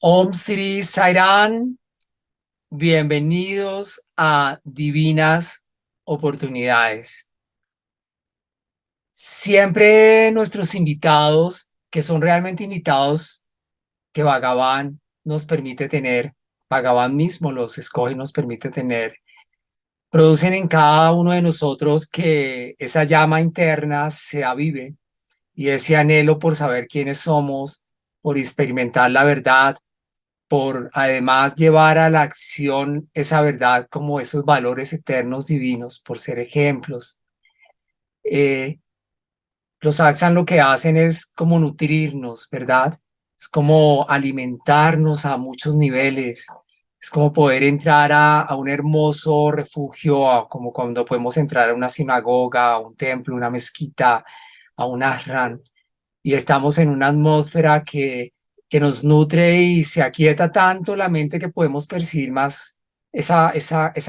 Om Sri Sairan, bienvenidos a Divinas Oportunidades. Siempre nuestros invitados, que son realmente invitados que Bhagavan nos permite tener, Bhagavan mismo los escoge y nos permite tener, producen en cada uno de nosotros que esa llama interna se avive y ese anhelo por saber quiénes somos, por experimentar la verdad, por además llevar a la acción esa verdad como esos valores eternos divinos, por ser ejemplos. Eh, los Aksan lo que hacen es como nutrirnos, ¿verdad? Es como alimentarnos a muchos niveles. Es como poder entrar a un hermoso refugio, como cuando podemos entrar a una sinagoga, a un templo, una mezquita, a un ashram, y estamos en una atmósfera que nos nutre y se aquieta tanto la mente que podemos percibir más esa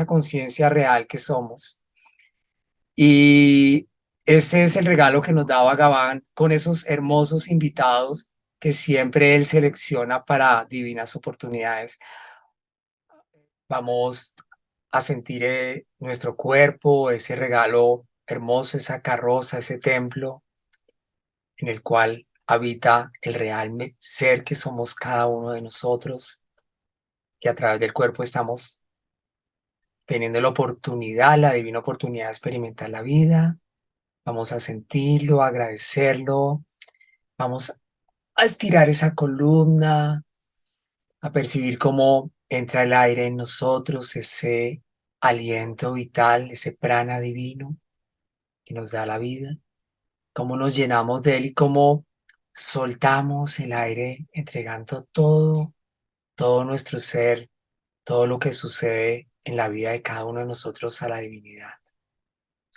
conciencia real que somos. Y ese es el regalo que nos da Bhagavan con esos hermosos invitados que siempre él selecciona para divinas oportunidades. Vamos a sentir nuestro cuerpo, ese regalo hermoso, esa carroza, ese templo en el cual habita el real ser que somos cada uno de nosotros, que a través del cuerpo estamos teniendo la oportunidad, la divina oportunidad de experimentar la vida. Vamos a sentirlo, a agradecerlo, vamos a estirar esa columna, a percibir cómo entra el aire en nosotros, ese aliento vital, ese prana divino que nos da la vida, cómo nos llenamos de él y cómo soltamos el aire entregando todo nuestro ser, todo lo que sucede en la vida de cada uno de nosotros a la divinidad,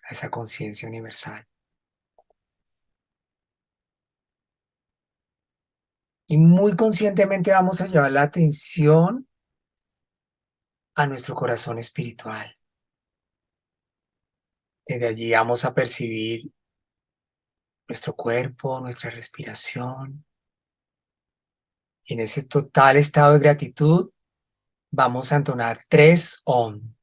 a esa conciencia universal. Y muy conscientemente vamos a llevar la atención a nuestro corazón espiritual. Desde allí vamos a percibir nuestro cuerpo, nuestra respiración. Y en ese total estado de gratitud vamos a entonar 3 OM.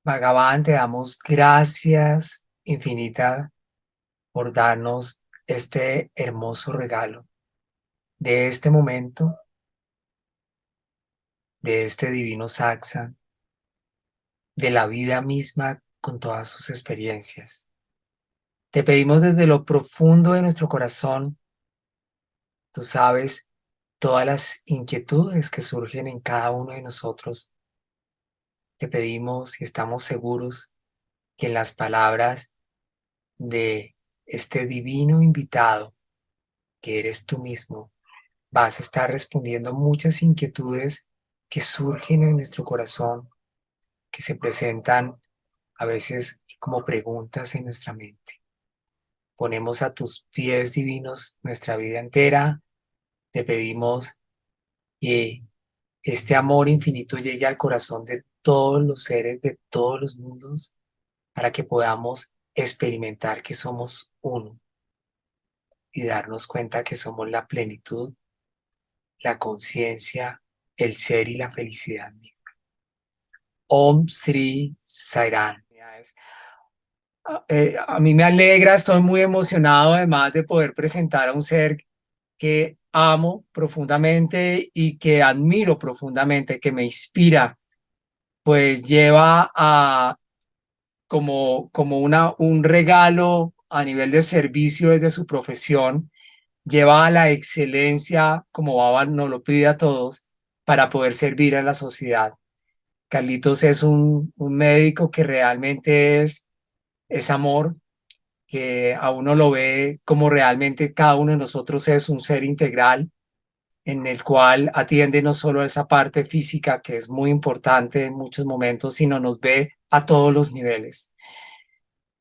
Bhagavan, te damos gracias infinitas por darnos este hermoso regalo de este momento, de este divino satsang, de la vida misma con todas sus experiencias. Te pedimos desde lo profundo de nuestro corazón, tú sabes todas las inquietudes que surgen en cada uno de nosotros. Te pedimos y estamos seguros que en las palabras de este divino invitado, que eres tú mismo, vas a estar respondiendo muchas inquietudes que surgen en nuestro corazón, que se presentan a veces como preguntas en nuestra mente. Ponemos a tus pies divinos nuestra vida entera. Te pedimos que este amor infinito llegue al corazón de todos los seres de todos los mundos para que podamos experimentar que somos uno y darnos cuenta que somos la plenitud, la conciencia, el ser y la felicidad misma. Om Sri Sairan. A mí me alegra, estoy muy emocionado además de poder presentar a un ser que amo profundamente y que admiro profundamente, que me inspira, pues lleva a como un regalo a nivel de servicio desde su profesión, lleva a la excelencia como Baba nos lo pide a todos para poder servir a la sociedad. Carlitos es un médico que realmente es amor, que a uno lo ve como realmente cada uno de nosotros es un ser integral en el cual atiende no solo a esa parte física que es muy importante en muchos momentos, sino nos ve a todos los niveles.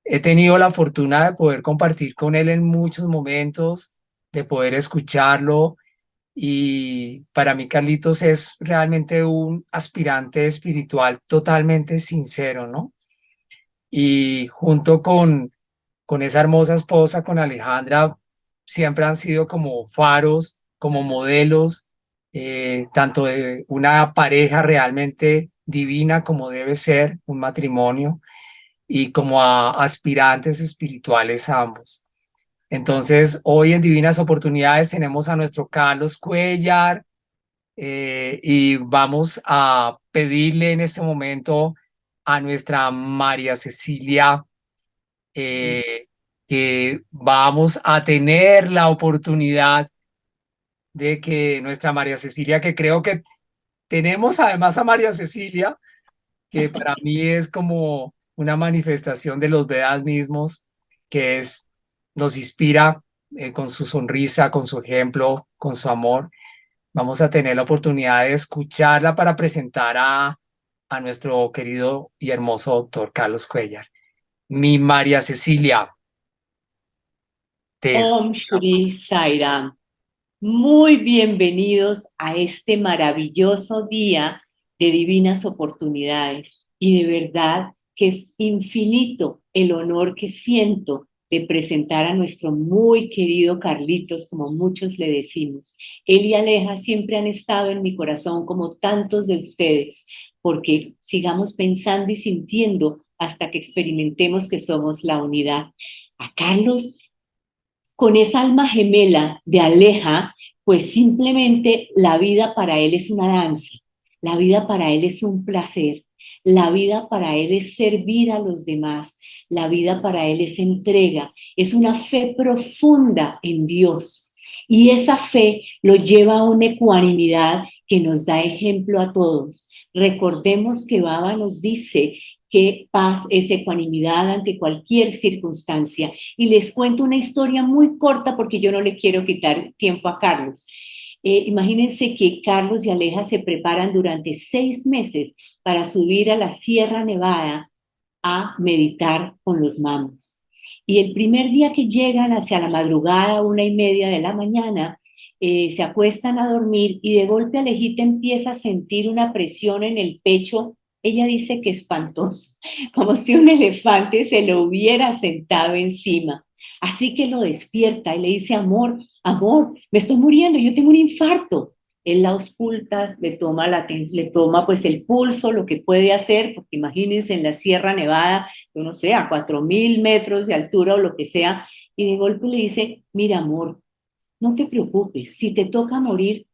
He tenido la fortuna de poder compartir con él en muchos momentos, de poder escucharlo y para mí Carlitos es realmente un aspirante espiritual totalmente sincero, ¿no? Y junto con esa hermosa esposa, con Alejandra, siempre han sido como faros, como modelos, tanto de una pareja realmente divina como debe ser un matrimonio y como a aspirantes espirituales ambos. Entonces, hoy en Divinas Oportunidades tenemos a nuestro Carlos Cuellar y vamos a pedirle en este momento a nuestra María Cecilia que vamos a tener la oportunidad de que nuestra María Cecilia, que creo que tenemos además a María Cecilia, que para mí es como una manifestación de los Vedas mismos, que nos inspira con su sonrisa, con su ejemplo, con su amor. Vamos a tener la oportunidad de escucharla para presentar a nuestro querido y hermoso doctor Carlos Cuellar. Mi María Cecilia, te Om Shri escuchamos. Sairam. Muy bienvenidos a este maravilloso día de divinas oportunidades. Y de verdad que es infinito el honor que siento de presentar a nuestro muy querido Carlitos, como muchos le decimos. Él y Aleja siempre han estado en mi corazón como tantos de ustedes, porque sigamos pensando y sintiendo hasta que experimentemos que somos la unidad. A Carlos con esa alma gemela de Aleja, pues simplemente la vida para él es una danza, la vida para él es un placer, la vida para él es servir a los demás, la vida para él es entrega, es una fe profunda en Dios. Y esa fe lo lleva a una ecuanimidad que nos da ejemplo a todos. Recordemos que Baba nos dice que paz es ecuanimidad ante cualquier circunstancia. Y les cuento una historia muy corta porque yo no le quiero quitar tiempo a Carlos. Imagínense que Carlos y Aleja se preparan durante 6 meses para subir a la Sierra Nevada a meditar con los mamos. Y el primer día que llegan hacia la madrugada, 1:30 de la mañana, se acuestan a dormir y de golpe Alejita empieza a sentir una presión en el pecho. Ella dice que espantoso, como si un elefante se lo hubiera sentado encima. Así que lo despierta y le dice, amor, amor, me estoy muriendo, yo tengo un infarto. Él la ausculta, le toma pues el pulso, lo que puede hacer, porque imagínense en la Sierra Nevada, yo no sé, a 4.000 metros de altura o lo que sea, y de golpe le dice, mira amor, no te preocupes, si te toca morir,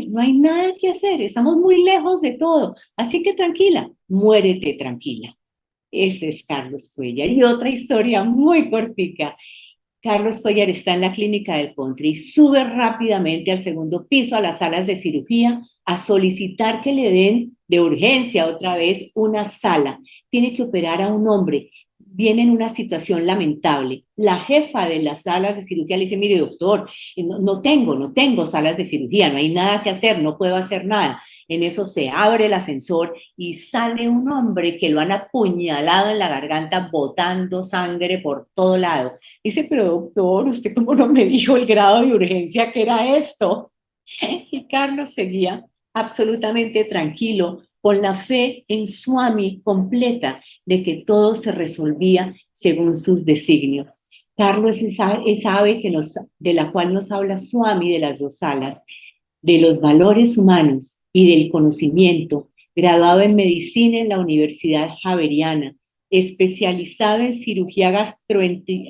no hay nada que hacer, estamos muy lejos de todo, así que tranquila, muérete tranquila. Ese es Carlos Cuellar. Y otra historia muy cortica. Carlos Cuellar está en la clínica del Country y sube rápidamente al segundo piso a las salas de cirugía a solicitar que le den de urgencia otra vez una sala. Tiene que operar a un hombre. Viene en una situación lamentable. La jefa de las salas de cirugía le dice, mire doctor, no tengo salas de cirugía, no hay nada que hacer, no puedo hacer nada. En eso se abre el ascensor y sale un hombre que lo han apuñalado en la garganta, botando sangre por todo lado. Dice, pero doctor, ¿usted cómo no me dijo el grado de urgencia que era esto? Y Carlos seguía absolutamente tranquilo, con la fe en Swami completa de que todo se resolvía según sus designios. Carlos es ave de la cual nos habla Swami de las dos alas, de los valores humanos y del conocimiento, graduado en medicina en la Universidad Javeriana, especializado en cirugía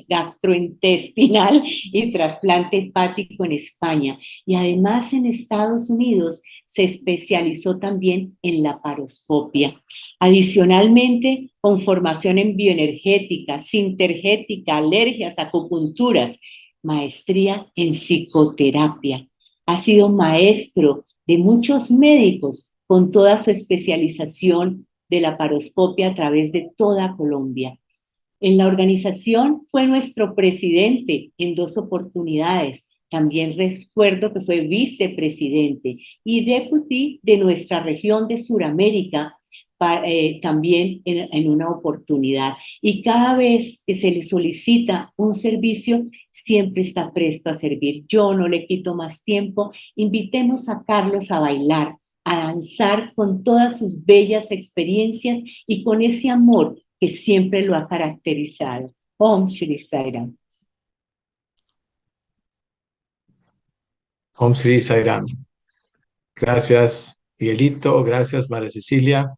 gastrointestinal y trasplante hepático en España. Y además en Estados Unidos se especializó también en la paroscopia. Adicionalmente, con formación en bioenergética, sintergética, alergias, acupunturas, maestría en psicoterapia. Ha sido maestro de muchos médicos con toda su especialización de la paroscopia a través de toda Colombia. En la organización fue nuestro presidente en 2 oportunidades. También recuerdo que fue vicepresidente y deputy de nuestra región de Suramérica también en una oportunidad. Y cada vez que se le solicita un servicio, siempre está presto a servir. Yo no le quito más tiempo. Invitemos a Carlos a bailar, a danzar con todas sus bellas experiencias y con ese amor que siempre lo ha caracterizado. Om Shri Sai Ram. Om Sri Sai Ram. Gracias, Miguelito. Gracias, María Cecilia.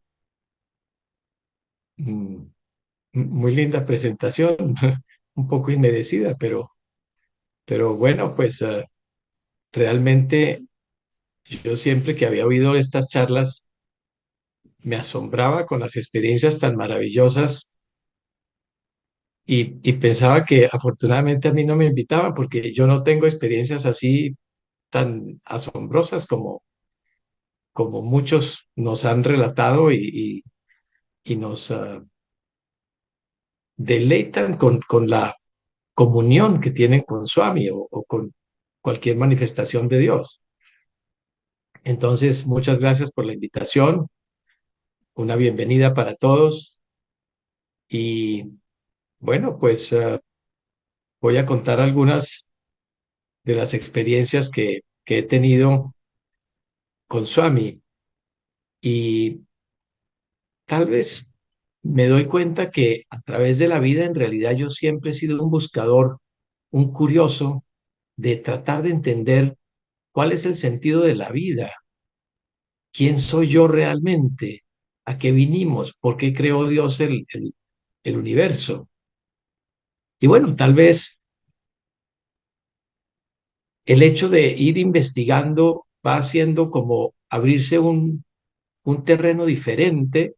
Muy linda presentación, un poco inmerecida, pero bueno, pues realmente yo siempre que había oído estas charlas me asombraba con las experiencias tan maravillosas y pensaba que afortunadamente a mí no me invitaban porque yo no tengo experiencias así tan asombrosas como muchos nos han relatado y nos deleitan con la comunión que tienen con Swami o con cualquier manifestación de Dios. Entonces, muchas gracias por la invitación, una bienvenida para todos y bueno, pues voy a contar algunas de las experiencias que he tenido con Swami y tal vez me doy cuenta que a través de la vida en realidad yo siempre he sido un buscador, un curioso de tratar de entender cuál es el sentido de la vida, quién soy yo realmente, a qué vinimos, por qué creó Dios el universo. Y bueno, tal vez el hecho de ir investigando va haciendo como abrirse un terreno diferente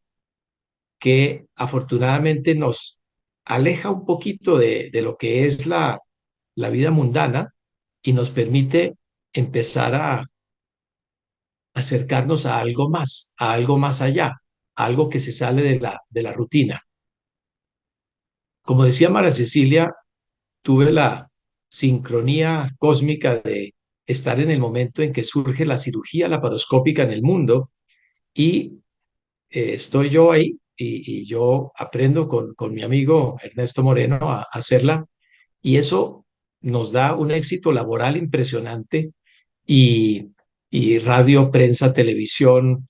que afortunadamente nos aleja un poquito de lo que es la vida mundana y nos permite empezar a acercarnos a algo más allá, a algo que se sale de la rutina. Como decía María Cecilia, tuve la sincronía cósmica de estar en el momento en que surge la cirugía laparoscópica en el mundo y estoy yo ahí y yo aprendo con mi amigo Ernesto Moreno a hacerla y eso nos da un éxito laboral impresionante y, y radio, prensa, televisión,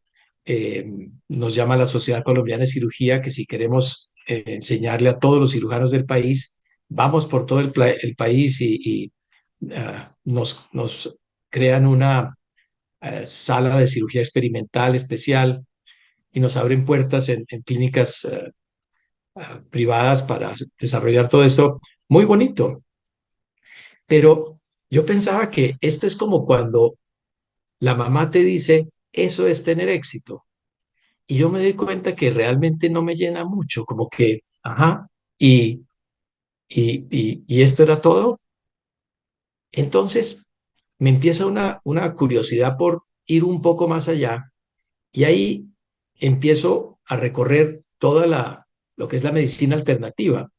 nos llama la Sociedad Colombiana de Cirugía que si queremos enseñarle a todos los cirujanos del país, vamos por todo el país nos crean una sala de cirugía experimental especial y nos abren puertas en clínicas privadas para desarrollar todo esto. Muy bonito, pero yo pensaba que esto es como cuando la mamá te dice, eso es tener éxito. Y yo me doy cuenta que realmente no me llena mucho, como que, ajá, y, y esto era todo. Entonces me empieza una curiosidad por ir un poco más allá y ahí empiezo a recorrer toda lo que es la medicina alternativa.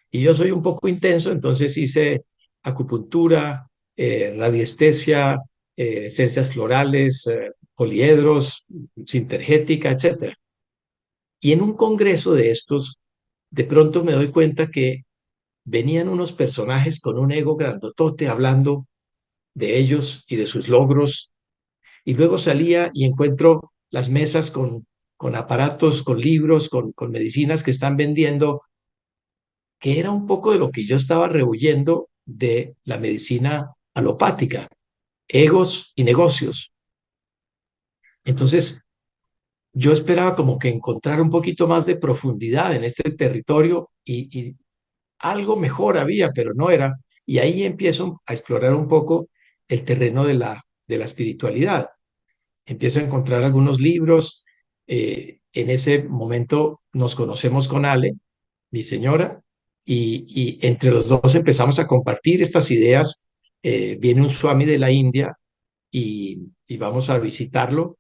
Y yo soy un poco intenso, entonces hice acupuntura, radiestesia, esencias florales, poliedros, sintergética, etcétera. Y en un congreso de estos, de pronto me doy cuenta que venían unos personajes con un ego grandotote hablando de ellos y de sus logros, y luego salía y encuentro las mesas con aparatos, con libros, con medicinas que están vendiendo, que era un poco de lo que yo estaba rehuyendo de la medicina alopática, egos y negocios. Entonces, yo esperaba como que encontrar un poquito más de profundidad en este territorio y algo mejor había, pero no era. Y ahí empiezo a explorar un poco el terreno de la espiritualidad. Empiezo a encontrar algunos libros. En ese momento nos conocemos con Ale, mi señora, y entre los dos empezamos a compartir estas ideas. Viene un swami de la India y vamos a visitarlo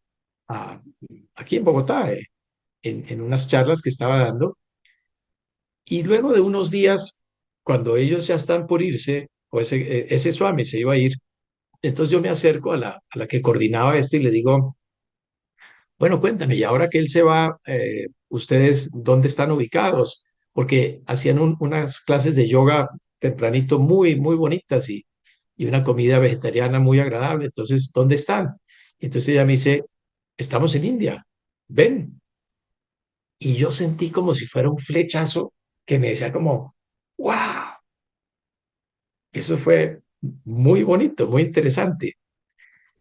a- aquí en Bogotá, en unas charlas que estaba dando. Y luego de unos días, cuando ellos ya están por irse, o ese Swami se iba a ir, entonces yo me acerco a la que coordinaba esto y le digo, bueno, cuéntame, y ahora que él se va, ¿ustedes dónde están ubicados? Porque hacían unas clases de yoga tempranito muy, muy bonitas y una comida vegetariana muy agradable. Entonces, ¿dónde están? Entonces ella me dice, estamos en India, ven. Y yo sentí como si fuera un flechazo que me decía como, wow, eso fue muy bonito, muy interesante.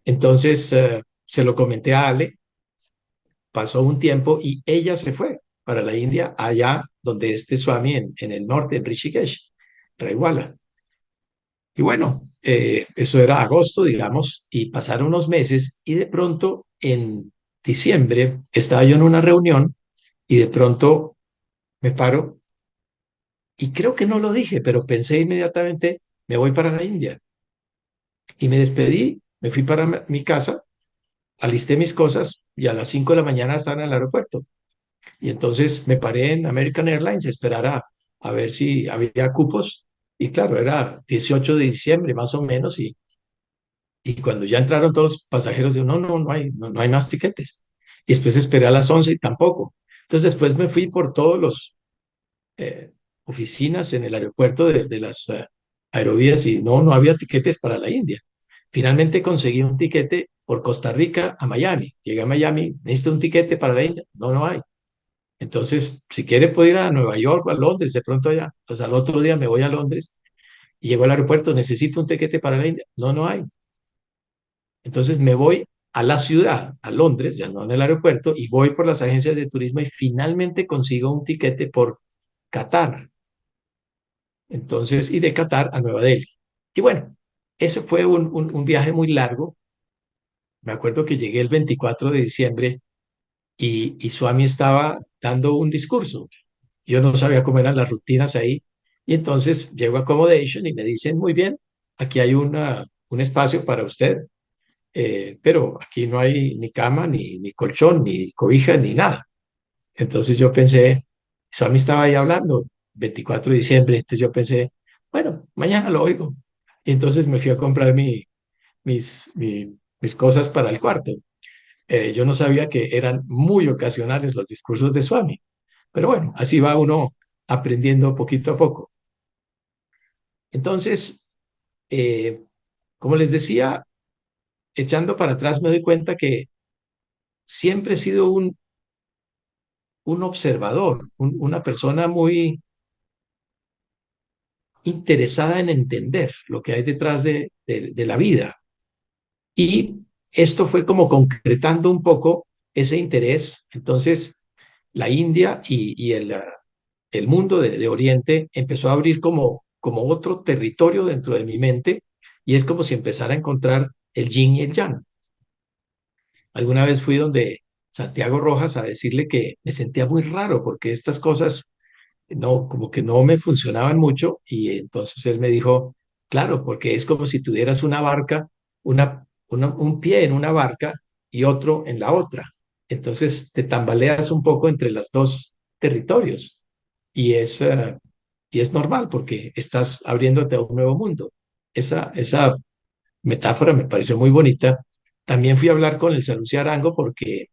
Entonces, se lo comenté a Ale, pasó un tiempo y ella se fue para la India, allá donde este Swami en el norte, en Rishikesh, Raiwala. Y bueno, eso era agosto, digamos, y pasaron unos meses y de pronto en diciembre estaba yo en una reunión y de pronto me paro y creo que no lo dije, pero pensé inmediatamente, me voy para la India. Y me despedí, me fui para mi casa, alisté mis cosas y a las 5 de la mañana estaba en el aeropuerto. Y entonces me paré en American Airlines a esperar a ver si había cupos. Y claro, era 18 de diciembre más o menos. Y cuando ya entraron todos los pasajeros, digo, no hay más tiquetes. Y después esperé a las 11 y tampoco. Entonces después me fui por todos los oficinas en el aeropuerto de las aerovías y no había tiquetes para la India. Finalmente conseguí un tiquete por Costa Rica a Miami. Llegué a Miami, necesito un tiquete para la India. No hay. Entonces, si quiere, puedo ir a Nueva York o a Londres, de pronto allá. Pues al otro día me voy a Londres y llego al aeropuerto, necesito un tiquete para la India. No hay. Entonces me voy a la ciudad, a Londres, ya no en el aeropuerto, y voy por las agencias de turismo y finalmente consigo un tiquete por Qatar. Entonces, y de Qatar a Nueva Delhi. Y bueno, eso fue un viaje muy largo. Me acuerdo que llegué el 24 de diciembre y Swami estaba dando un discurso. Yo no sabía cómo eran las rutinas ahí. Y entonces llego a Accommodation y me dicen, muy bien, aquí hay un espacio para usted, pero aquí no hay ni cama, ni colchón, ni cobija, ni nada. Entonces yo pensé, Swami estaba ahí hablando, 24 de diciembre, entonces yo pensé, bueno, mañana lo oigo. Y entonces me fui a comprar mis cosas para el cuarto. Yo no sabía que eran muy ocasionales los discursos de Swami, pero bueno, así va uno aprendiendo poquito a poco. Entonces, eh, como les decía, echando para atrás me doy cuenta que siempre he sido un observador, una persona muy interesada en entender lo que hay detrás de la vida. Y esto fue como concretando un poco ese interés. Entonces, la India y el mundo de Oriente empezó a abrir como otro territorio dentro de mi mente y es como si empezara a encontrar el yin y el yang. Alguna vez fui donde Santiago Rojas a decirle que me sentía muy raro porque estas cosas no, como que no me funcionaban mucho y entonces él me dijo, claro, porque es como si tuvieras una barca, un pie en una barca y otro en la otra. Entonces te tambaleas un poco entre los dos territorios y y es normal porque estás abriéndote a un nuevo mundo. Esa metáfora me pareció muy bonita. También fui a hablar con el Salucía Arango porque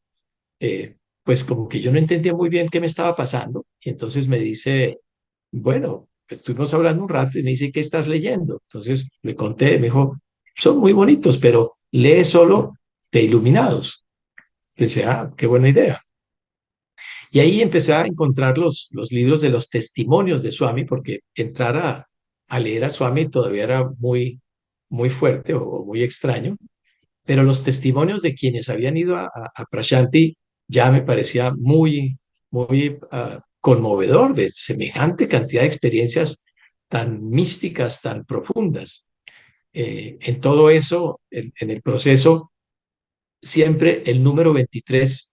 pues como que yo no entendía muy bien qué me estaba pasando. Y entonces me dice, bueno, estuvimos hablando un rato y me dice, ¿qué estás leyendo? Entonces le conté, me dijo, son muy bonitos, pero lee solo de Iluminados. Le decía, ah, qué buena idea. Y ahí empecé a encontrar los libros de los testimonios de Swami, porque entrar a leer a Swami todavía era muy fuerte o muy extraño, pero los testimonios de quienes habían ido a Prashanti ya me parecía muy conmovedor de semejante cantidad de experiencias tan místicas, tan profundas. En todo eso, en el proceso, siempre el número 23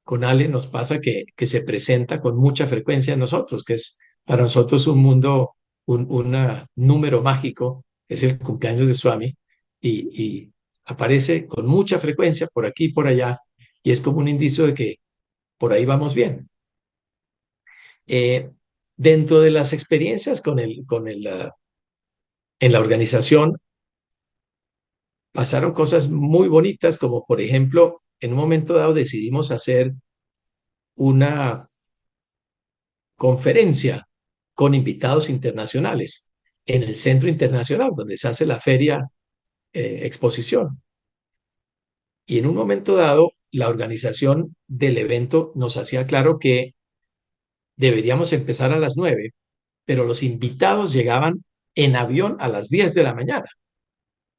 con Ale nos pasa que se presenta con mucha frecuencia en nosotros, que es para nosotros un mundo, un número mágico, es el cumpleaños de Swami, y aparece con mucha frecuencia por aquí y por allá, y es como un indicio de que por ahí vamos bien. Eh, Dentro de las experiencias en la organización, pasaron cosas muy bonitas, como por ejemplo, en un momento dado decidimos hacer una conferencia con invitados internacionales en el Centro Internacional, donde se hace la feria exposición. Y en un momento dado, la organización del evento nos hacía claro que deberíamos empezar a las 9, pero los invitados llegaban en avión a las 10 de la mañana.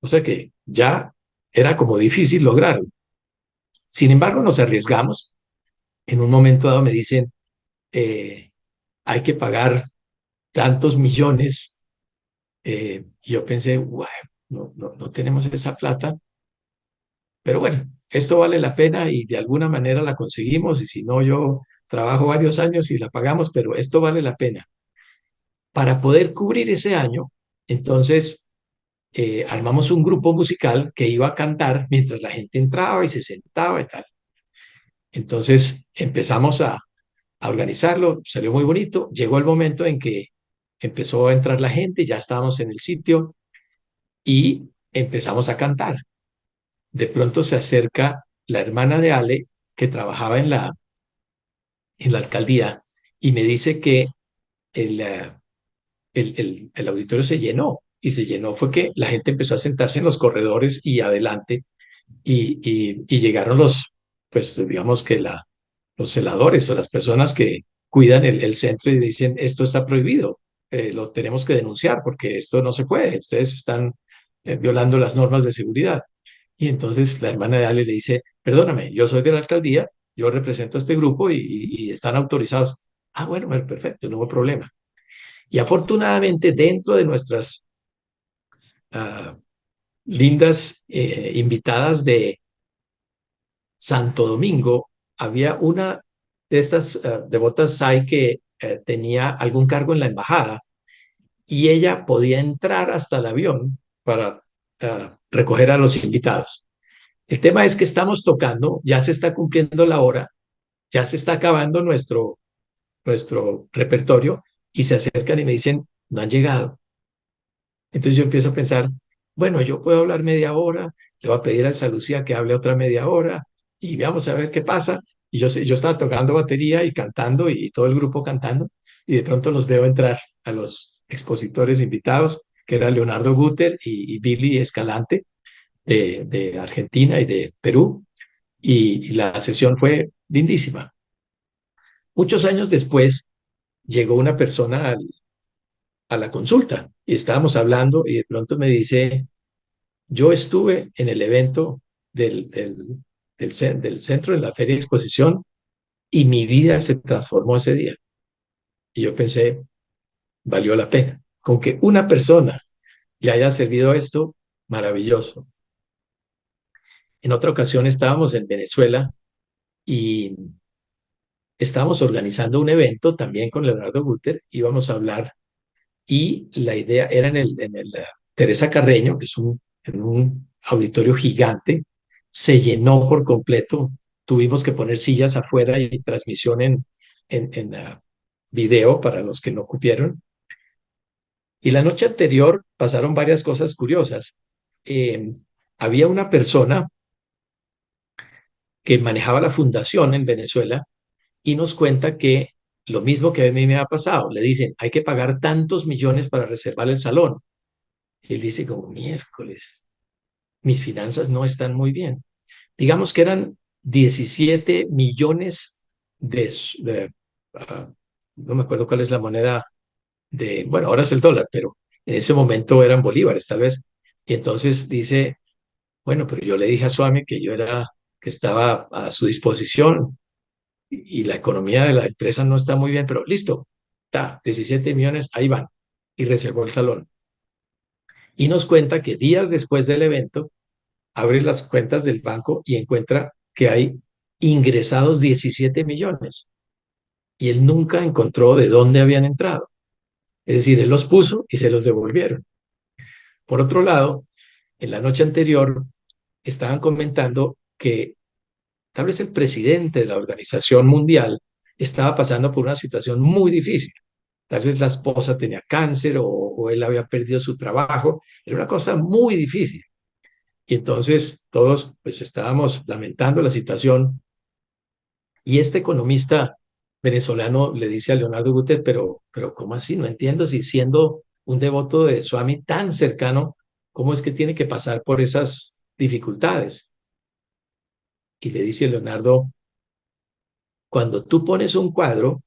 O sea que ya era como difícil lograrlo. Sin embargo, nos arriesgamos. En un momento dado me dicen, eh, hay que pagar tantos millones. Y yo pensé, wow, no tenemos esa plata. Pero bueno, esto vale la pena y de alguna manera la conseguimos. Y si no, yo trabajo varios años y la pagamos, pero esto vale la pena. Para poder cubrir ese año, entonces armamos un grupo musical que iba a cantar mientras la gente entraba y se sentaba y tal. Entonces empezamos a organizarlo, salió muy bonito. Llegó el momento en que empezó a entrar la gente, ya estábamos en el sitio y empezamos a cantar. De pronto se acerca la hermana de Ale, que trabajaba en la alcaldía, y me dice que el, el auditorio se llenó. Y se llenó fue que la gente empezó a sentarse en los corredores y adelante, y llegaron pues digamos que los celadores o las personas que cuidan el centro y dicen, esto está prohibido, lo tenemos que denunciar porque esto no se puede, ustedes están violando las normas de seguridad. Y entonces la hermana de Ale le dice, perdóname, yo soy de la alcaldía, yo represento a este grupo y están autorizados. Ah, bueno, perfecto, no hay problema. Y afortunadamente dentro de nuestras ah, lindas invitadas de Santo Domingo, había una de estas devotas Sai que tenía algún cargo en la embajada y ella podía entrar hasta el avión para recoger a los invitados. El tema es que estamos tocando, ya se está cumpliendo la hora, ya se está acabando nuestro repertorio y se acercan y me dicen, no han llegado. Entonces yo empiezo a pensar, bueno, yo puedo hablar media hora, le voy a pedir al Salucía que hable otra media hora y vamos a ver qué pasa. Y yo estaba tocando batería y cantando y todo el grupo cantando y de pronto los veo entrar a los expositores invitados, que eran Leonardo Guter y Billy Escalante de Argentina y de Perú, y la sesión fue lindísima. Muchos años después llegó una persona a la consulta y estábamos hablando y de pronto me dice, yo estuve en el evento del centro, en la feria de exposición, y mi vida se transformó ese día. Y yo pensé, valió la pena. Con que una persona le haya servido esto, maravilloso. En otra ocasión estábamos en Venezuela y estábamos organizando un evento también con Leonardo Guter, íbamos a hablar y la idea era en el Teresa Carreño, que es en un auditorio gigante, se llenó por completo, tuvimos que poner sillas afuera y transmisión en video para los que no cupieron. Y la noche anterior pasaron varias cosas curiosas. Eh, Había una persona que manejaba la fundación en Venezuela y nos cuenta que lo mismo que a mí me ha pasado, le dicen, hay que pagar tantos millones para reservar el salón. Y él dice como miércoles, mis finanzas no están muy bien. Digamos que eran 17 millones uh, no me acuerdo cuál es la moneda bueno, ahora es el dólar, pero en ese momento eran bolívares tal vez. Y entonces dice, bueno, pero yo le dije a Swami que estaba a su disposición y la economía de la empresa no está muy bien, pero listo, está, 17 millones, ahí van. Y reservó el salón. Y nos cuenta que días después del evento, abre las cuentas del banco y encuentra que hay ingresados 17 millones. Y él nunca encontró de dónde habían entrado. Es decir, él los puso y se los devolvieron. Por otro lado, en la noche anterior estaban comentando que tal vez el presidente de la Organización Mundial estaba pasando por una situación muy difícil. Tal vez la esposa tenía cáncer o él había perdido su trabajo. Era una cosa muy difícil. Y entonces todos pues estábamos lamentando la situación y este economista venezolano le dice a Leonardo Guter, pero ¿cómo así? No entiendo si siendo un devoto de Swami tan cercano, ¿cómo es que tiene que pasar por esas dificultades? Y le dice Leonardo, cuando tú pones un cuadro,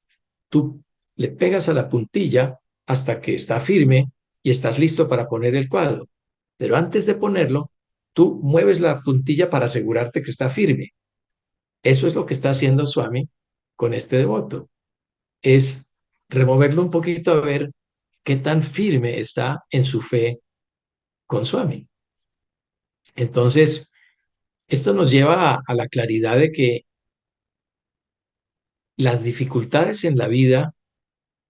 tú le pegas a la puntilla hasta que está firme y estás listo para poner el cuadro. Pero antes de ponerlo, tú mueves la puntilla para asegurarte que está firme. Eso es lo que está haciendo Swami con este devoto. Es removerlo un poquito a ver qué tan firme está en su fe con Swami. Entonces, esto nos lleva a la claridad de que las dificultades en la vida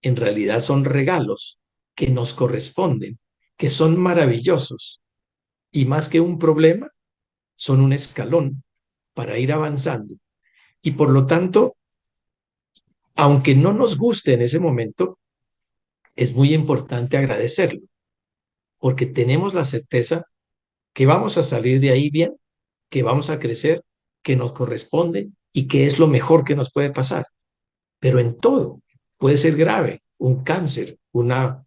en realidad son regalos que nos corresponden, que son maravillosos y más que un problema, son un escalón para ir avanzando. Y por lo tanto, aunque no nos guste en ese momento, es muy importante agradecerlo, porque tenemos la certeza que vamos a salir de ahí bien, que vamos a crecer, que nos corresponde y que es lo mejor que nos puede pasar. Pero en todo puede ser grave, un cáncer, una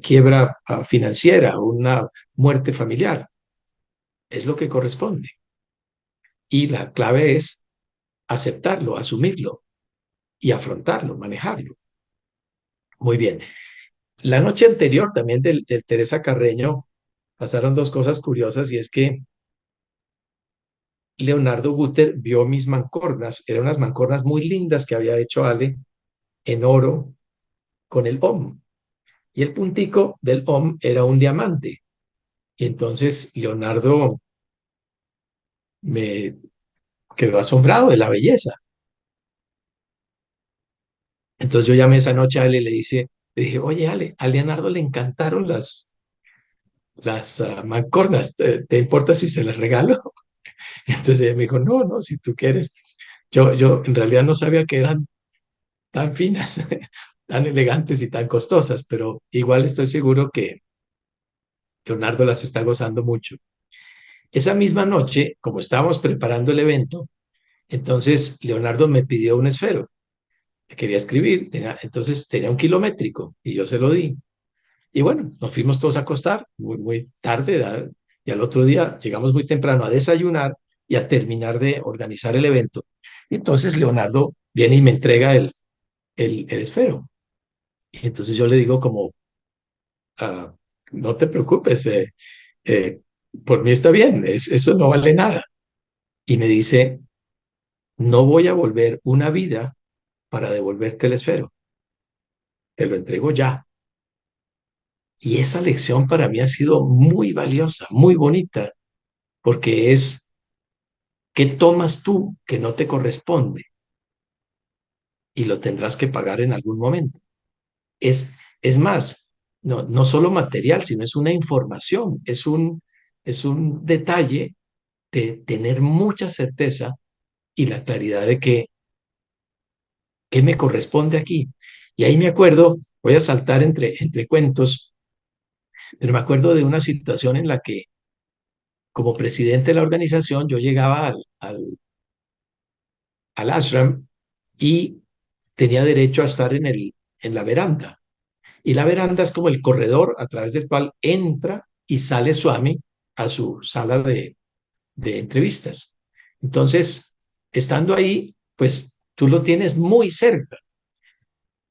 quiebra financiera, una muerte familiar. Es lo que corresponde. Y la clave es aceptarlo, asumirlo y afrontarlo, manejarlo. Muy bien. La noche anterior también del Teresa Carreño pasaron dos cosas curiosas y es que Leonardo Guter vio mis mancornas, eran unas mancornas muy lindas que había hecho Ale en oro con el OM. Y el puntico del OM era un diamante. Y entonces Leonardo me quedó asombrado de la belleza. Entonces yo llamé esa noche a Ale y le dije, oye Ale, a Leonardo le encantaron las mancornas, ¿te importa si se las regalo? Entonces ella me dijo, no, no, si tú quieres. Yo en realidad no sabía que eran tan finas, tan elegantes y tan costosas, pero igual estoy seguro que Leonardo las está gozando mucho. Esa misma noche, como estábamos preparando el evento, entonces Leonardo me pidió un esfero. Quería escribir, entonces tenía un kilométrico y yo se lo di. Y bueno, nos fuimos todos a acostar muy, muy tarde y al otro día llegamos muy temprano a desayunar y a terminar de organizar el evento. Y entonces Leonardo viene y me entrega el esfero. Y entonces yo le digo como, ah, no te preocupes, eh, por mí está bien, eso no vale nada. Y me dice, no voy a volver una vida para devolverte el esfero, te lo entrego ya. Y esa lección para mí ha sido muy valiosa, muy bonita, porque es, ¿qué tomas tú que no te corresponde? Y lo tendrás que pagar en algún momento. Es más, no solo material, sino es una información, es un detalle de tener mucha certeza y la claridad de que, ¿qué me corresponde aquí? Y ahí me acuerdo, voy a saltar entre cuentos, pero me acuerdo de una situación en la que como presidente de la organización yo llegaba al ashram y tenía derecho a estar en la veranda. Y la veranda es como el corredor a través del cual entra y sale Swami a su sala de entrevistas. Entonces, estando ahí, pues tú lo tienes muy cerca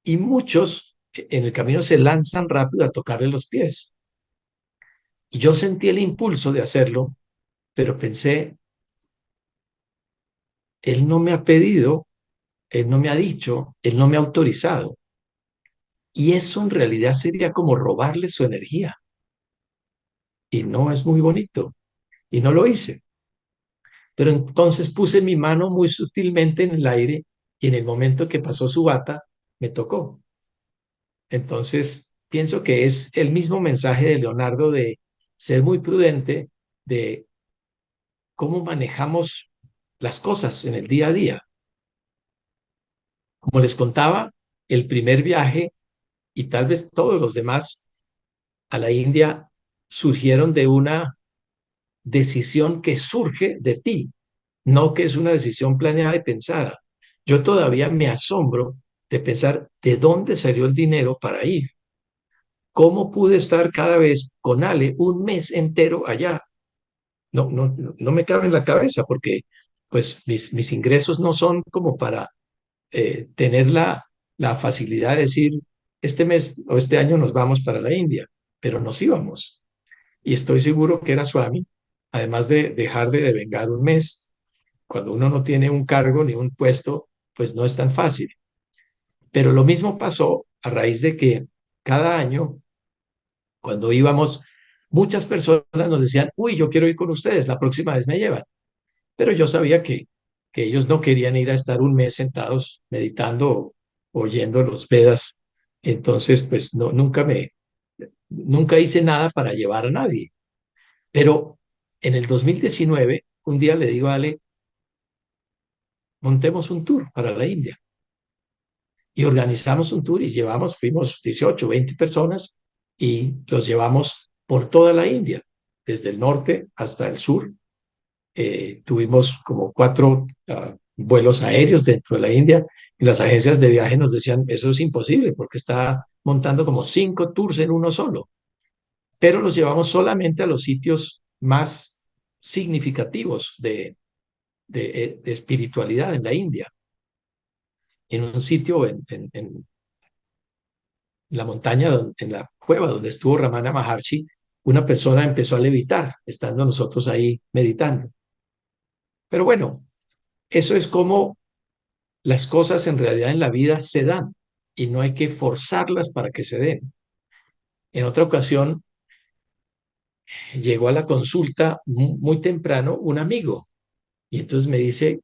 y muchos en el camino se lanzan rápido a tocarle los pies. Y yo sentí el impulso de hacerlo, pero pensé, él no me ha pedido, él no me ha dicho, él no me ha autorizado. Y eso en realidad sería como robarle su energía. Y no es muy bonito. Y no lo hice. Pero entonces puse mi mano muy sutilmente en el aire y en el momento que pasó su bata, me tocó. Entonces, pienso que es el mismo mensaje de Leonardo de ser muy prudente, de cómo manejamos las cosas en el día a día. Como les contaba, el primer viaje y tal vez todos los demás a la India surgieron de una decisión que surge de ti, no que es una decisión planeada y pensada. Yo todavía me asombro de pensar de dónde salió el dinero para ir. ¿Cómo pude estar cada vez con Ale un mes entero allá? No me cabe en la cabeza porque pues mis ingresos no son como para tener la facilidad de decir, este mes o este año nos vamos para la India, pero nos íbamos. Y estoy seguro que era Swami, además de dejar de devengar un mes. Cuando uno no tiene un cargo ni un puesto, pues no es tan fácil. Pero lo mismo pasó a raíz de que cada año, cuando íbamos, muchas personas nos decían, uy, yo quiero ir con ustedes, la próxima vez me llevan. Pero yo sabía que ellos no querían ir a estar un mes sentados meditando o oyendo los Vedas. Entonces, pues no, nunca hice nada para llevar a nadie. Pero en el 2019, un día le digo a Ale, montemos un tour para la India. Y organizamos un tour y fuimos 18, 20 personas y los llevamos por toda la India, desde el norte hasta el sur. Tuvimos como 4 vuelos aéreos dentro de la India y las agencias de viaje nos decían, eso es imposible porque está montando como 5 tours en uno solo, pero los llevamos solamente a los sitios más significativos de espiritualidad en la India. En un sitio en la montaña, en la cueva donde estuvo Ramana Maharshi, una persona empezó a levitar, estando nosotros ahí meditando. Pero bueno, eso es como las cosas en realidad en la vida se dan y no hay que forzarlas para que se den. En otra ocasión llegó a la consulta muy temprano un amigo y entonces me dice,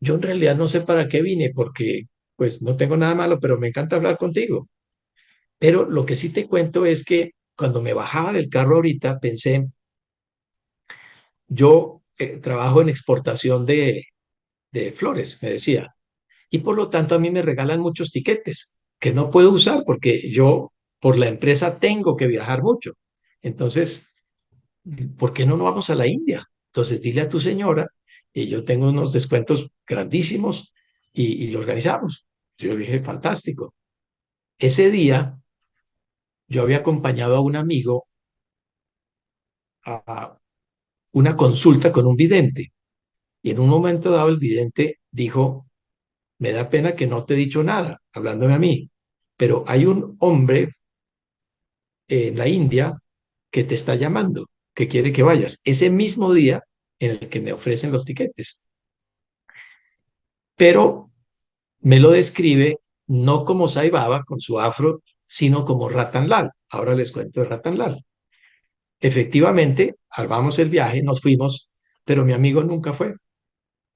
yo en realidad no sé para qué vine porque pues no tengo nada malo, pero me encanta hablar contigo. Pero lo que sí te cuento es que cuando me bajaba del carro ahorita pensé, yo trabajo en exportación de flores, me decía, y por lo tanto a mí me regalan muchos tiquetes que no puedo usar porque yo por la empresa tengo que viajar mucho. Entonces, ¿por qué no nos vamos a la India? Entonces, dile a tu señora y yo tengo unos descuentos grandísimos y lo organizamos. Yo dije, fantástico. Ese día yo había acompañado a un amigo a una consulta con un vidente y en un momento dado el vidente dijo, me da pena que no te he dicho nada, hablándome a mí, pero hay un hombre en la India que te está llamando, que quiere que vayas, ese mismo día en el que me ofrecen los tiquetes. Pero me lo describe no como Sai Baba con su afro, sino como Ratan Lal. Ahora les cuento de Ratan Lal. Efectivamente, armamos el viaje, nos fuimos, pero mi amigo nunca fue.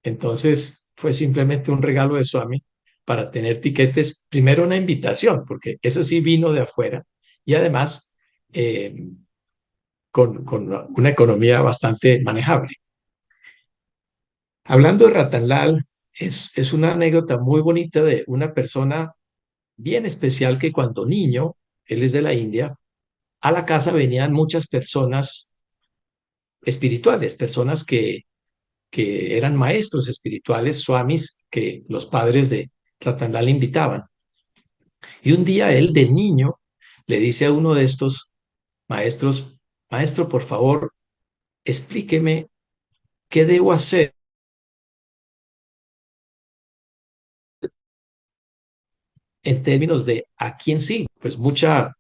Entonces fue simplemente un regalo de Swami para tener tiquetes, primero una invitación, porque eso sí vino de afuera, y además con una economía bastante manejable. Hablando de Ratanlal, es una anécdota muy bonita de una persona bien especial que cuando niño, él es de la India, a la casa venían muchas personas espirituales, personas que eran maestros espirituales, swamis, que los padres de Ratanlal invitaban. Y un día él de niño le dice a uno de estos maestros, maestro, por favor, explíqueme qué debo hacer en términos de a quién sí, pues mucha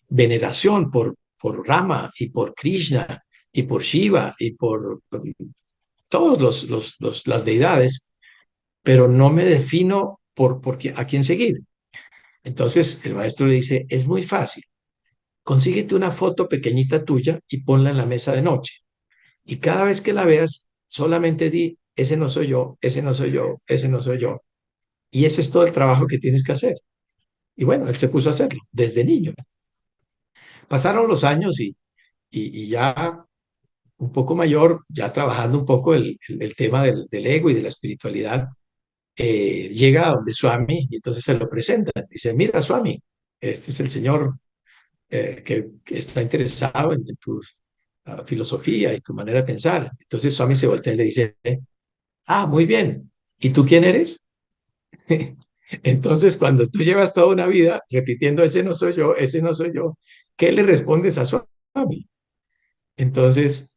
veneración por Rama y por Krishna y por Shiva y por todos las deidades, pero no me defino a quién seguir. Entonces el maestro le dice, es muy fácil, consíguete una foto pequeñita tuya y ponla en la mesa de noche. Y cada vez que la veas, solamente di, ese no soy yo, ese no soy yo, ese no soy yo. Y ese es todo el trabajo que tienes que hacer. Y bueno, él se puso a hacerlo desde niño. Pasaron los años y ya un poco mayor, ya trabajando un poco el tema del ego y de la espiritualidad, llega a donde Swami y entonces se lo presenta. Dice, mira, Swami, este es el señor que está interesado en tu filosofía y tu manera de pensar. Entonces Swami se voltea y le dice, ah, muy bien, ¿y tú quién eres? Entonces, cuando tú llevas toda una vida repitiendo, ese no soy yo, ¿qué le respondes a Swami? Entonces,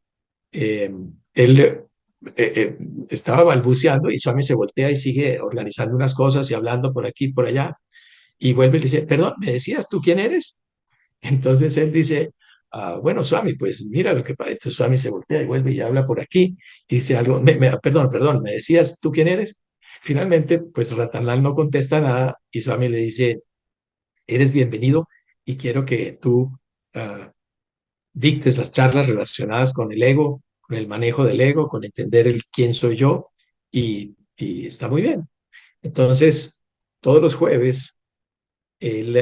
eh, él estaba balbuceando y Swami se voltea y sigue organizando unas cosas y hablando por aquí, por allá, y vuelve y le dice, perdón, ¿me decías tú quién eres? Entonces él dice, bueno, Swami, pues mira lo que pasa. Entonces Swami se voltea y vuelve y habla por aquí y dice algo, perdón, ¿me decías tú quién eres? Finalmente, pues Ratanlal no contesta nada y Swami le dice, eres bienvenido y quiero que tú uh, dictes las charlas relacionadas con el ego, con el manejo del ego, con entender el quién soy yo y está muy bien. Entonces, todos los jueves él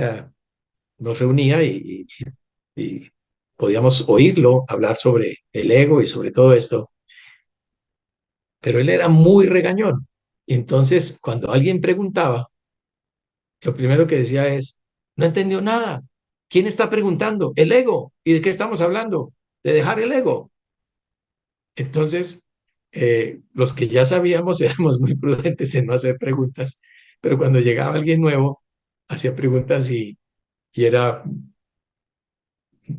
nos reunía y podíamos oírlo hablar sobre el ego y sobre todo esto, pero él era muy regañón. Y entonces, cuando alguien preguntaba, lo primero que decía es, no entendió nada. ¿Quién está preguntando? El ego. ¿Y de qué estamos hablando? De dejar el ego. Entonces, los que ya sabíamos éramos muy prudentes en no hacer preguntas, pero cuando llegaba alguien nuevo, hacía preguntas y era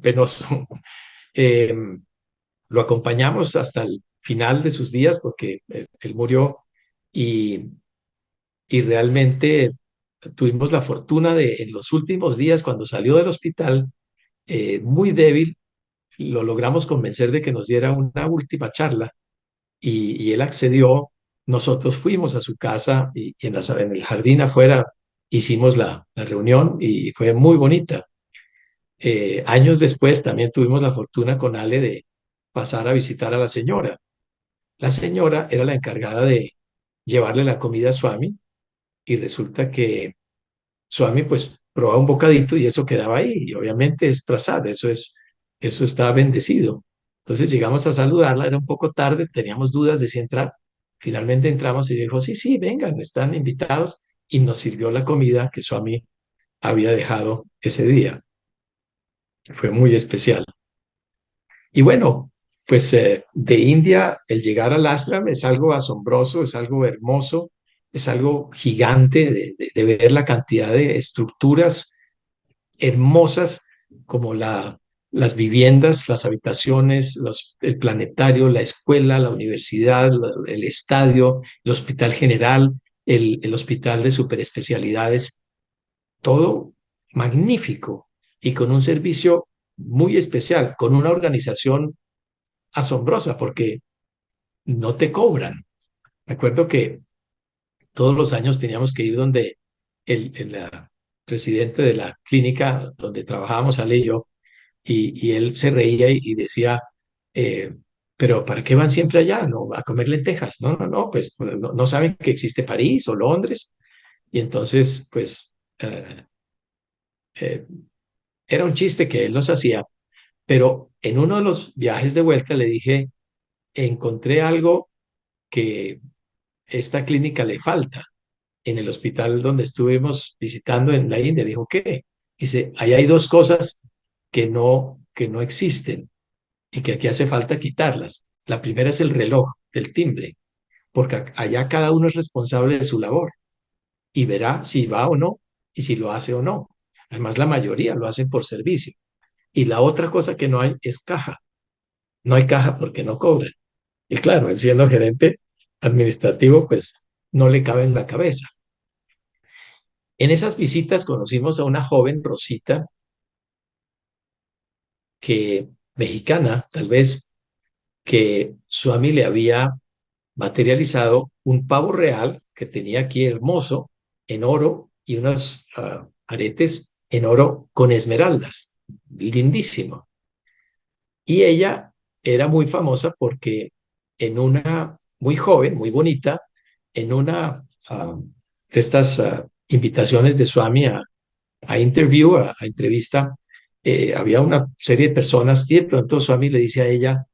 penoso. Eh, lo acompañamos hasta el final de sus días porque él murió y, y realmente tuvimos la fortuna de en los últimos días, cuando salió del hospital, muy débil, lo logramos convencer de que nos diera una última charla y él accedió. Nosotros fuimos a su casa y en el jardín afuera hicimos la reunión y fue muy bonita. Años después también tuvimos la fortuna con Ale de pasar a visitar a la señora. La señora era la encargada de llevarle la comida a Swami y resulta que Swami pues probaba un bocadito y eso quedaba ahí y obviamente es prasad, eso está bendecido. Entonces llegamos a saludarla, era un poco tarde, teníamos dudas de si entrar. Finalmente entramos y dijo, sí, sí, vengan, están invitados y nos sirvió la comida que Swami había dejado ese día. Fue muy especial. Y bueno, pues de India el llegar al ashram es algo asombroso, es algo hermoso, es algo gigante de ver la cantidad de estructuras hermosas como las viviendas, las habitaciones, el planetario, la escuela, la universidad, el estadio, el hospital general, el hospital de superespecialidades, todo magnífico y con un servicio muy especial, con una organización asombrosa porque no te cobran. Me acuerdo que todos los años teníamos que ir donde el presidente de la clínica donde trabajábamos, Ale y yo, y él se reía y decía, eh, pero ¿para qué van siempre allá? ¿No? A comer lentejas. No, no, no, pues no saben que existe París o Londres. Y entonces, pues, eh, era un chiste que él nos hacía, pero en uno de los viajes de vuelta le dije, encontré algo que esta clínica le falta. En el hospital donde estuvimos visitando en la India, dijo, ¿qué? Dice, ahí hay dos cosas que no existen y que aquí hace falta quitarlas. La primera es el reloj del timbre, porque allá cada uno es responsable de su labor y verá si va o no y si lo hace o no. Además, la mayoría lo hacen por servicio. Y la otra cosa que no hay es caja. No hay caja porque no cobran. Y claro, él siendo gerente administrativo, pues no le cabe en la cabeza. En esas visitas conocimos a una joven Rosita, que mexicana, tal vez, que Swami le había materializado un pavo real que tenía aquí hermoso, en oro, y unos aretes en oro con esmeraldas, lindísimo. Y ella era muy famosa porque muy joven, muy bonita, en una de estas invitaciones de Swami a interview, a entrevista, había una serie de personas y de pronto Swami le dice a ella,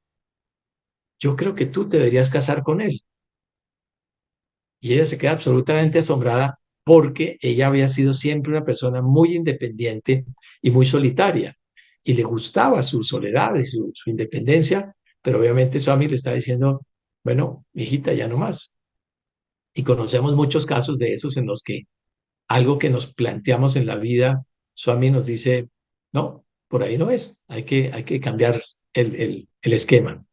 yo creo que tú te deberías casar con él. Y ella se queda absolutamente asombrada porque ella había sido siempre una persona muy independiente y muy solitaria. Y le gustaba su soledad y su independencia, pero obviamente Swami le está diciendo, bueno, hijita, ya no más. Y conocemos muchos casos de esos en los que algo que nos planteamos en la vida, Swami nos dice, no, por ahí no es, hay que cambiar el esquema.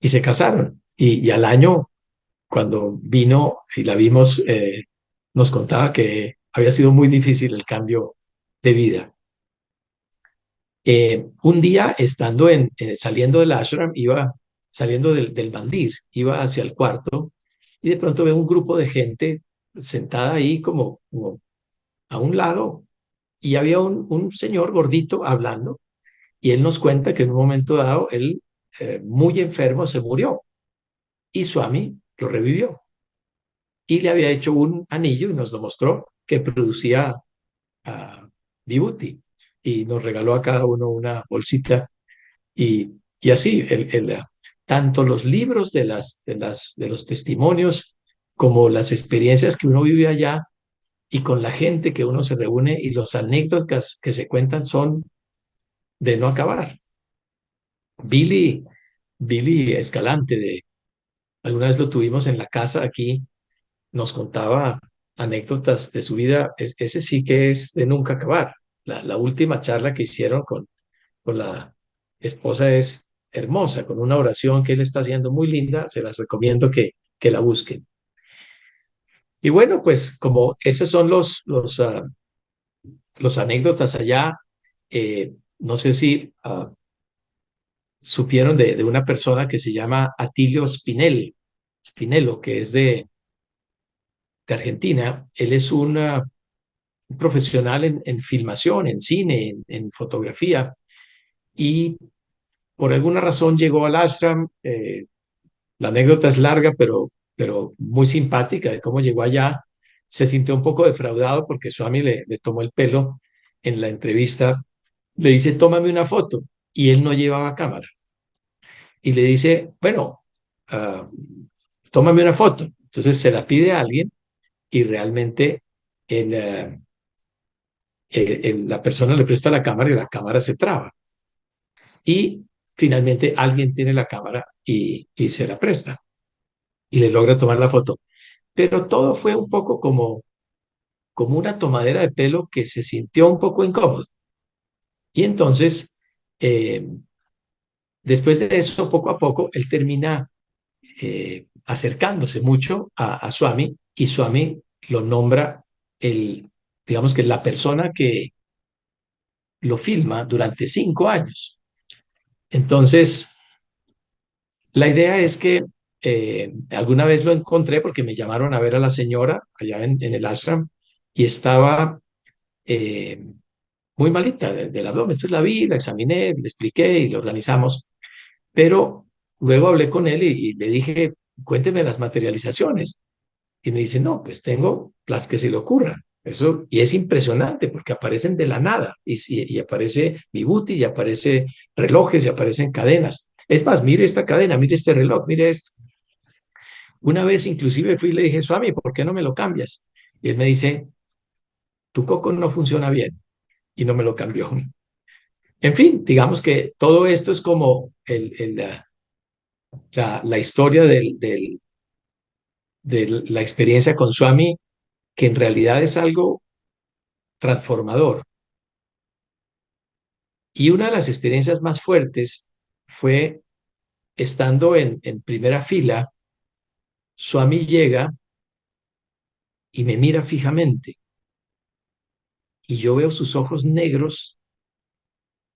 Y se casaron. Y al año, cuando vino y la vimos, nos contaba que había sido muy difícil el cambio de vida. Un día, estando saliendo del ashram, iba saliendo del mandir, iba hacia el cuarto y de pronto veo un grupo de gente sentada ahí como a un lado y había un señor gordito hablando y él nos cuenta que en un momento dado él, muy enfermo, se murió y Swami lo revivió y le había hecho un anillo y nos lo mostró que producía Vibhuti y nos regaló a cada uno una bolsita y así, tanto los libros de los testimonios como las experiencias que uno vive allá y con la gente que uno se reúne y los anécdotas que se cuentan son de no acabar. Billy, Billy Escalante, alguna vez lo tuvimos en la casa aquí, nos contaba anécdotas de su vida, ese sí que es de nunca acabar. La última charla que hicieron con la esposa es hermosa, con una oración que él está haciendo muy linda, se las recomiendo que la busquen. Y bueno, pues como esos son los anécdotas allá, no sé si supieron de una persona que se llama Atilio Spinello, que es de Argentina. Él es un profesional en filmación, en cine, en fotografía, y por alguna razón llegó al ashram. La anécdota es larga, pero muy simpática de cómo llegó allá. Se sintió un poco defraudado porque Swami le tomó el pelo en la entrevista. Le dice, tómame una foto. Y él no llevaba cámara. Y le dice, bueno, uh, tómame una foto. Entonces se la pide a alguien y realmente el, uh, la persona le presta la cámara y la cámara se traba. Y finalmente alguien tiene la cámara y se la presta y le logra tomar la foto. Pero todo fue un poco como una tomadera de pelo que se sintió un poco incómodo. Y entonces, eh, después de eso, poco a poco, él termina acercándose mucho a Swami y Swami lo nombra digamos que la persona que lo filma durante 5 años. Entonces, la idea es que alguna vez lo encontré porque me llamaron a ver a la señora allá en el ashram y estaba eh, muy malita del abdomen. Entonces la vi, la examiné, le expliqué y lo organizamos. Pero luego hablé con él y le dije, cuénteme las materializaciones. Y me dice, no, pues tengo las que se le ocurran. Eso, y es impresionante porque aparecen de la nada y aparece Vibhuti y aparece relojes y aparecen cadenas. Es más, mire esta cadena, mire este reloj, mire esto. Una vez inclusive fui y le dije, Swami, ¿por qué no me lo cambias? Y él me dice, tu coco no funciona bien y no me lo cambió. En fin, digamos que todo esto es como la historia de la experiencia con Swami, que en realidad es algo transformador. Y una de las experiencias más fuertes fue estando en primera fila, Swami llega y me mira fijamente y yo veo sus ojos negros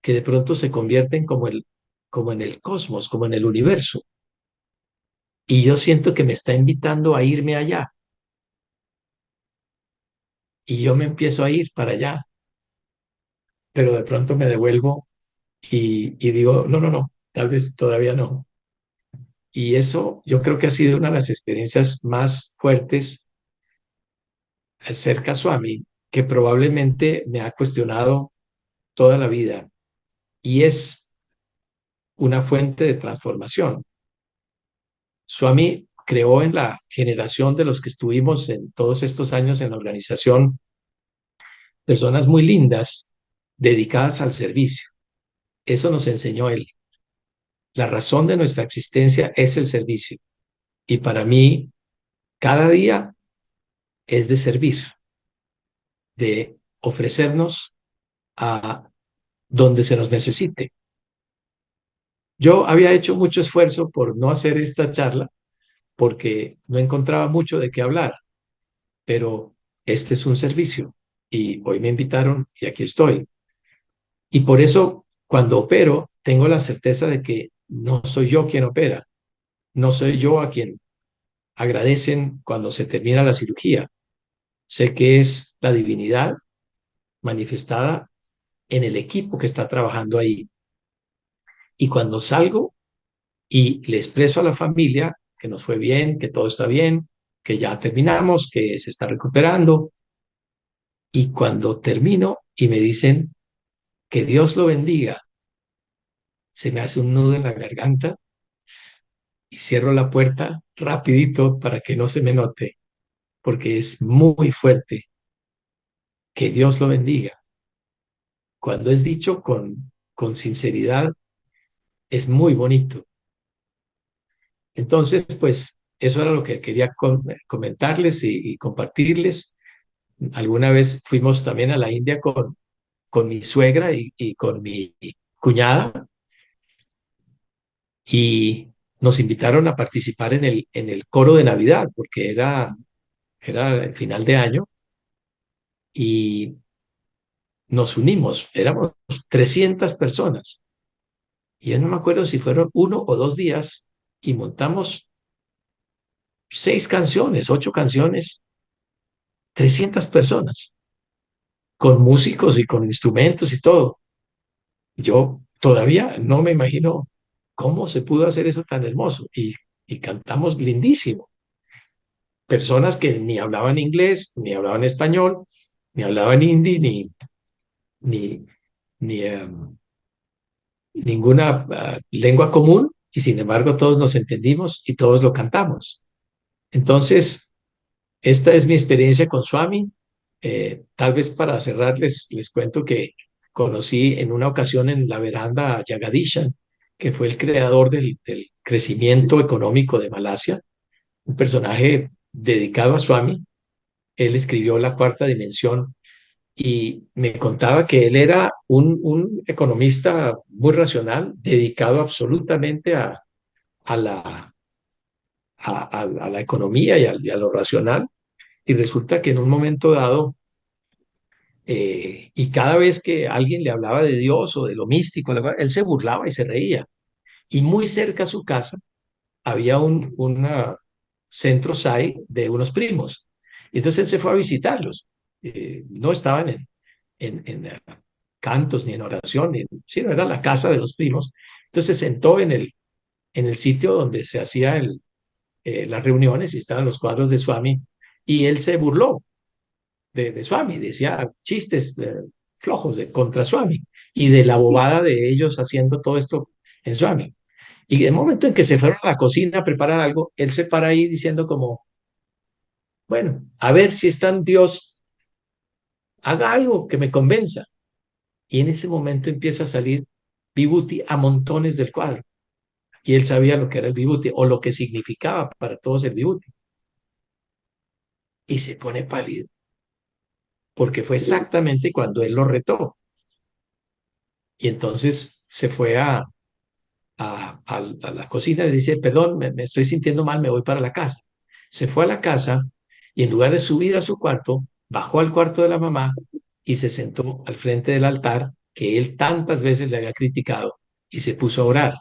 que de pronto se convierten como en el cosmos, como en el universo. Y yo siento que me está invitando a irme allá. Y yo me empiezo a ir para allá, pero de pronto me devuelvo y digo, no, no, no, tal vez todavía no. Y eso yo creo que ha sido una de las experiencias más fuertes cerca a Swami, que probablemente me ha cuestionado toda la vida. Y es una fuente de transformación. Swami creó en la generación de los que estuvimos en todos estos años en la organización personas muy lindas dedicadas al servicio. Eso nos enseñó él. La razón de nuestra existencia es el servicio. Y para mí, cada día es de servir, de ofrecernos a donde se nos necesite. Yo había hecho mucho esfuerzo por no hacer esta charla porque no encontraba mucho de qué hablar, pero este es un servicio y hoy me invitaron y aquí estoy. Y por eso, cuando opero, tengo la certeza de que no soy yo quien opera, no soy yo a quien agradecen cuando se termina la cirugía. Sé que es la divinidad manifestada en el equipo que está trabajando ahí. Y cuando salgo y le expreso a la familia que nos fue bien, que todo está bien, que ya terminamos, que se está recuperando, y cuando termino y me dicen que Dios lo bendiga, se me hace un nudo en la garganta y cierro la puerta rapidito para que no se me note, porque es muy fuerte. Que Dios lo bendiga. Cuando es dicho con sinceridad, es muy bonito. Entonces, pues eso era lo que quería comentarles y compartirles. Alguna vez fuimos también a la India con mi suegra y con mi cuñada y nos invitaron a participar en el coro de Navidad, porque era el final de año y nos unimos, éramos 300 personas. Y yo no me acuerdo si fueron 1 o 2 días y montamos 6 canciones, 8 canciones, 300 personas, con músicos y con instrumentos y todo. Yo todavía no me imagino cómo se pudo hacer eso tan hermoso y cantamos lindísimo. Personas que ni hablaban inglés, ni hablaban español, ni hablaban hindi, ni, ni ninguna lengua común, y sin embargo todos nos entendimos y todos lo cantamos. Entonces, esta es mi experiencia con Swami. Tal vez para cerrarles, les cuento que conocí en una ocasión en la veranda a Jagdishan, que fue el creador del crecimiento económico de Malasia, un personaje dedicado a Swami. Él escribió La Cuarta Dimensión y me contaba que él era un economista muy racional, dedicado absolutamente a la, a la economía y a lo racional. Y resulta que en un momento dado, y cada vez que alguien le hablaba de Dios o de lo místico, él se burlaba y se reía. Y muy cerca a su casa había un centro SAI de unos primos. Y entonces él se fue a visitarlos. No estaban en cantos ni en oración, sino era la casa de los primos. Entonces se sentó en el sitio donde se hacían las reuniones y estaban los cuadros de Swami y él se burló de Swami, decía chistes flojos contra Swami y de la bobada de ellos haciendo todo esto en Swami. Y el momento en que se fueron a la cocina a preparar algo, él se para ahí diciendo como, bueno, a ver si está en Dios, haga algo que me convenza. Y en ese momento empieza a salir Vibhuti a montones del cuadro. Y él sabía lo que era el Vibhuti o lo que significaba para todos el Vibhuti. Y se pone pálido, porque fue exactamente cuando él lo retó. Y entonces se fue a la cocina y dice, perdón, me estoy sintiendo mal, me voy para la casa. Se fue a la casa y en lugar de subir a su cuarto, bajó al cuarto de la mamá y se sentó al frente del altar que él tantas veces le había criticado y se puso a orar.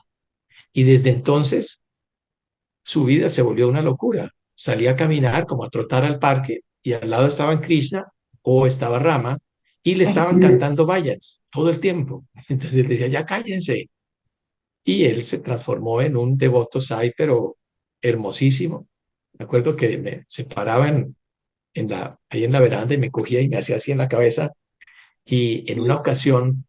Y desde entonces su vida se volvió una locura. Salía a caminar, como a trotar al parque, y al lado estaban Krishna o estaba Rama, y le estaban cantando vayas todo el tiempo. Entonces él decía, ya cállense. Y él se transformó en un devoto sai, pero hermosísimo. Me acuerdo que se paraba ahí en la veranda y me cogía y me hacía así en la cabeza. Y en una ocasión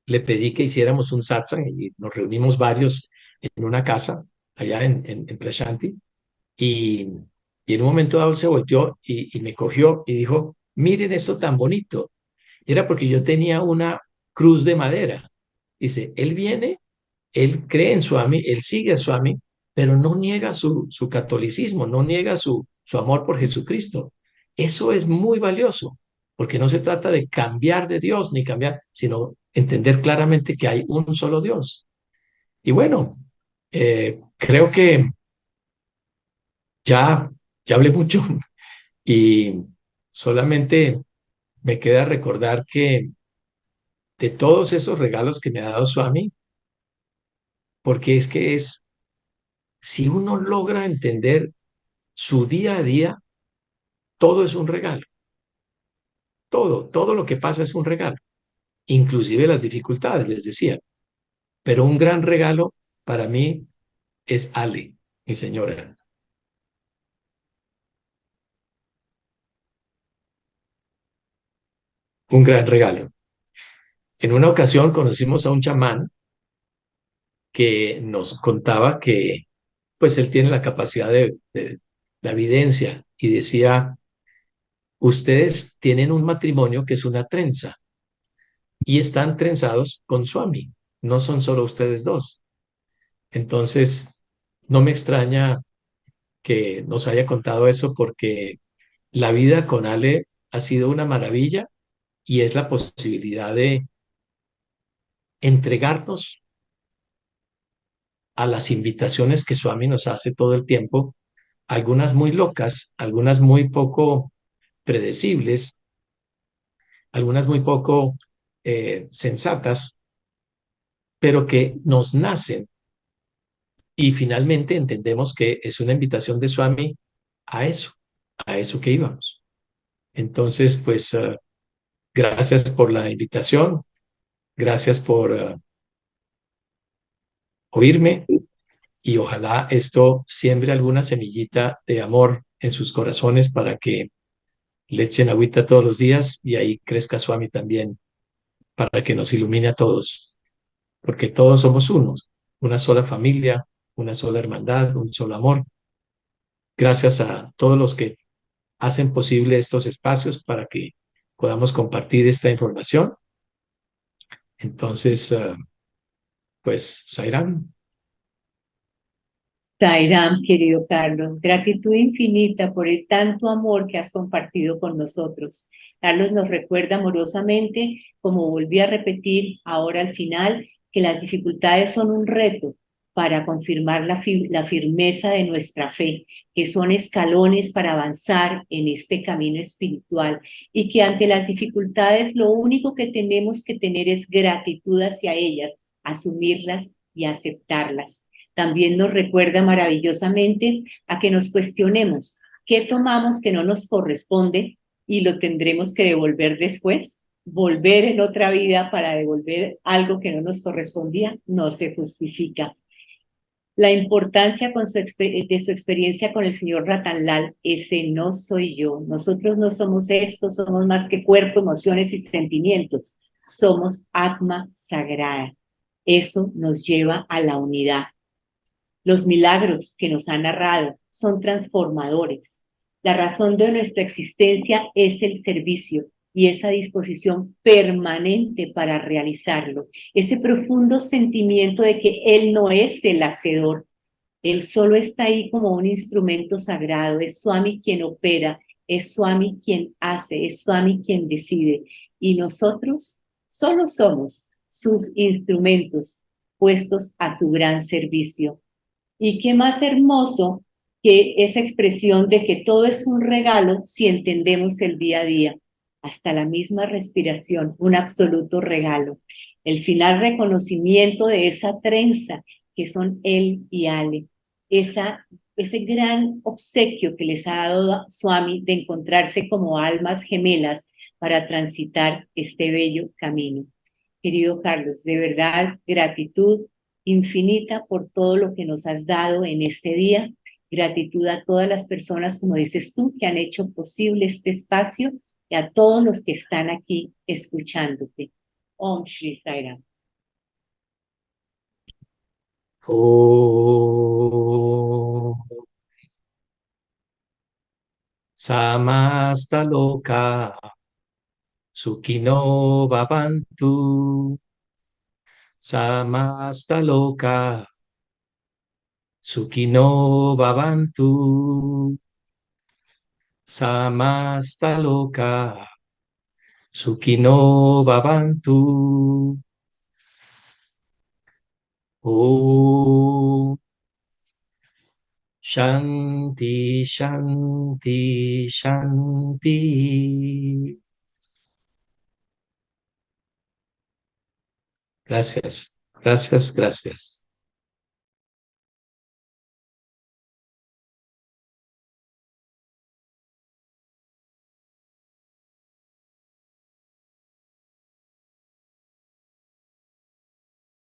le pedí que hiciéramos un satsang y nos reunimos varios en una casa allá en Prashanti, y, y en un momento dado él se volteó y me cogió y dijo, miren esto tan bonito. Y era porque yo tenía una cruz de madera. Dice, él viene, él cree en Swami, él sigue a Swami, pero no niega su catolicismo, no niega su amor por Jesucristo. Eso es muy valioso, porque no se trata de cambiar de Dios ni cambiar, sino entender claramente que hay un solo Dios. Y bueno, creo que ya, ya hablé mucho y solamente me queda recordar que de todos esos regalos que me ha dado Swami, porque es que si uno logra entender su día a día, todo es un regalo. Todo lo que pasa es un regalo, inclusive las dificultades, les decía. Pero un gran regalo para mí es Ale, mi señora. Un gran regalo. En una ocasión conocimos a un chamán que nos contaba que pues él tiene la capacidad de la evidencia y decía, ustedes tienen un matrimonio que es una trenza y están trenzados con Swami, no son solo ustedes dos. Entonces, no me extraña que nos haya contado eso porque la vida con Ale ha sido una maravilla y es la posibilidad de entregarnos a las invitaciones que Swami nos hace todo el tiempo, algunas muy locas, algunas muy poco predecibles, algunas muy poco sensatas, pero que nos nacen y finalmente entendemos que es una invitación de Swami a a eso que íbamos. Entonces, pues, gracias por la invitación, gracias por oírme y ojalá esto siembre alguna semillita de amor en sus corazones para que le echen agüita todos los días y ahí crezca Swami también para que nos ilumine a todos, porque todos somos unos, una sola familia, una sola hermandad, un solo amor. Gracias a todos los que hacen posible estos espacios para que podamos compartir esta información. Entonces, pues, Sairam. Sairam, querido Carlos, gratitud infinita por el tanto amor que has compartido con nosotros. Carlos nos recuerda amorosamente, como volví a repetir ahora al final, que las dificultades son un reto para confirmar la firmeza de nuestra fe, que son escalones para avanzar en este camino espiritual y que ante las dificultades lo único que tenemos que tener es gratitud hacia ellas, asumirlas y aceptarlas. También nos recuerda maravillosamente a que nos cuestionemos qué tomamos que no nos corresponde y lo tendremos que devolver después. Volver en otra vida para devolver algo que no nos correspondía no se justifica. La importancia de su experiencia con el señor Ratanlal, ese no soy yo. Nosotros no somos esto, somos más que cuerpo, emociones y sentimientos. Somos Atma sagrada. Eso nos lleva a la unidad. Los milagros que nos han narrado son transformadores. La razón de nuestra existencia es el servicio y esa disposición permanente para realizarlo. Ese profundo sentimiento de que Él no es el hacedor, Él solo está ahí como un instrumento sagrado. Es Swami quien opera, es Swami quien hace, es Swami quien decide. Y nosotros solo somos sus instrumentos puestos a su gran servicio. Y qué más hermoso que esa expresión de que todo es un regalo si entendemos el día a día, hasta la misma respiración, un absoluto regalo. El final reconocimiento de esa trenza que son él y Ale, ese gran obsequio que les ha dado Swami de encontrarse como almas gemelas para transitar este bello camino. Querido Carlos, de verdad, gratitud infinita por todo lo que nos has dado en este día. Gratitud a todas las personas, como dices tú, que han hecho posible este espacio y a todos los que están aquí escuchándote. Om Shri Sai Ram. Om Samastaloka Sukhino Bhavantu. Samastaloka Sukhino Bhavantu. Samastaloka Sukhino Bhavantu. Om Shanti, Shanti, Shanti. Gracias, gracias, gracias.